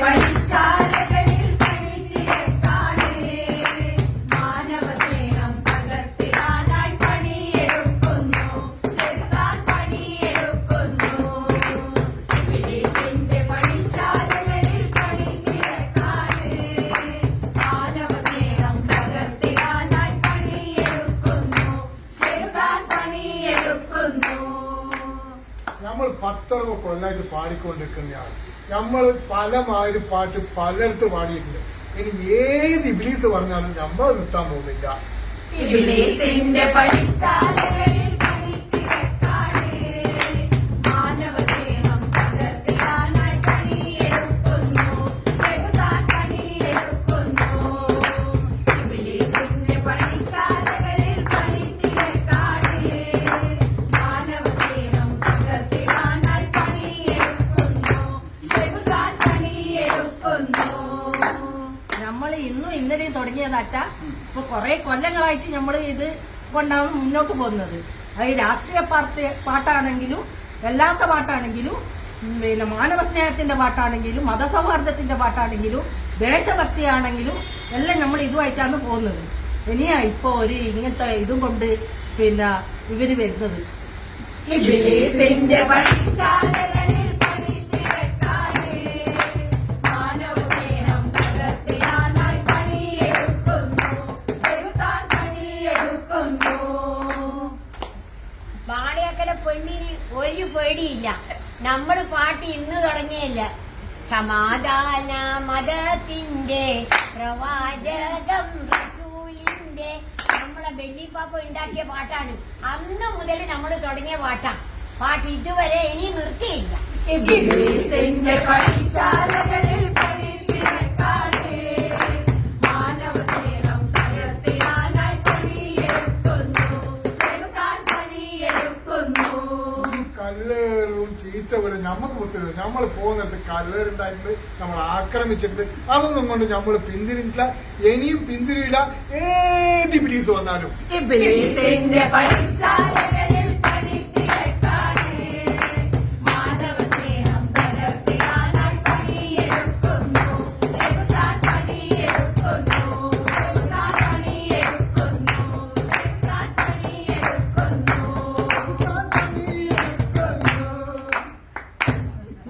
പണിശാലകളിൽ പണിത്തിരക്കാണ് മാനവസ്നേഹം പകർത്തിടാനായി പണിയെടുക്കുന്നു ചെറുതാൻ പണിയെടുക്കുന്നു ഇബ്ലീസിന്റെ പണിശാലകളിൽ പണിത്തിരക്കാണ് മാനവസ്നേഹം പകർത്തിടാനായി പണിയെടുക്കുന്നു ചെറുതാൻ പണിയെടുക്കുന്നു. നമ്മൾ 10 കൊല്ലായിട്ട് പാടിക്കൊണ്ടിരിക്കുന്നതാണ്. നമ്മൾ പലമാതിരി പാട്ട് പലയിടത്ത് പാടിയിട്ടുണ്ട്. ഇനി ഏത് ഇബ്ലീസ് പറഞ്ഞാലും നമ്മൾ നിർത്താൻ പോകുന്നില്ല. ഇബ്ലീസിന്റെ പണിശാലകളിൽ പണിത്തിരക്കാണ് മാനവസ്നേഹം പകർത്തിടാനായി പണിയെടുക്കുന്നു ചെറുതാൻ പണിയെടുക്കുന്നു ഇബ്ലീസിന്റെ പണിശാലകളിൽ പണിത്തിരക്കാണ് മാനവസ്നേഹം പകർത്തിടാനായി പണിയെടുക്കുന്നു ചെറുതാൻ പണിയെടുക്കുന്നു. നമ്മൾ ഇന്നും ഇന്നലെയും തുടങ്ങിയതാറ്റ ഇപ്പൊ കുറെ കൊല്ലങ്ങളായിട്ട് നമ്മൾ ഇത് കൊണ്ടാണ് മുന്നോട്ട് പോകുന്നത്. അത് രാഷ്ട്രീയ പാട്ടാണെങ്കിലും അല്ലാത്ത പാട്ടാണെങ്കിലും പിന്നെ മാനവസ്നേഹത്തിന്റെ പാട്ടാണെങ്കിലും മതസൗഹാർദ്ദത്തിന്റെ പാട്ടാണെങ്കിലും ദേശഭക്തിയാണെങ്കിലും എല്ലാം നമ്മൾ ഇതുമായിട്ടാണ് പോകുന്നത്. ഇനിയാ ഇപ്പൊ ഒരു ഇങ്ങനത്തെ ഇതും കൊണ്ട് പിന്നെ ഇവര് വരുന്നത്. ഇബ്ലീസിന്റെ പണിശാലകളിൽ പണിത്തിരക്കാണ് മാനവസ്നേഹം പകർത്തിടാനായി പണിയെടുക്കുന്നു ചെറുതാൻ പണിയെടുക്കുന്നു. ബാളിയക്കല പെണ്ണിന് ഒരു പേടിയില്ല. നമ്മൾ പാട്ട് ഇന്ന് തുടങ്ങിയല്ല. സമാധാന മതത്തിന്റെ പ്രവാചകം റസൂലിന്റെ നമ്മളെ ബെല്ലിപ്പാപ്പ ഉണ്ടാക്കിയ പാട്ടാണ്. അന്ന് മുതൽ നമ്മൾ തുടങ്ങിയ പാട്ടാണ്. പാട്ട് ഇതുവരെ ഇനി നിർത്തിയില്ല. ഇബ്ലീസിന്റെ പണിശാലകളിൽ പണിത്തിരക്കാണ് മാനവസ്നേഹം പകർത്തിടാനായി പണിയെടുക്കുന്നു ചെറുതാൻ പണിയെടുക്കുന്നു. കല്ലേറും ചീത്തവിടും നമുക്ക് പുത്തരുത്. നമ്മൾ പോകുന്നിടത്ത് കല്ലേറുണ്ടായിട്ടുണ്ട്, നമ്മൾ ആക്രമിച്ചിട്ടുണ്ട്. അതൊന്നും കൊണ്ട് നമ്മൾ പിന്തിരിഞ്ഞിട്ടില്ല, ഇനിയും പിന്തിരിയില്ല. ഏത് ഇബ്ലീസ് വന്നാലും ഇബ്ലീസിന്റെ പണിശാലകളിൽ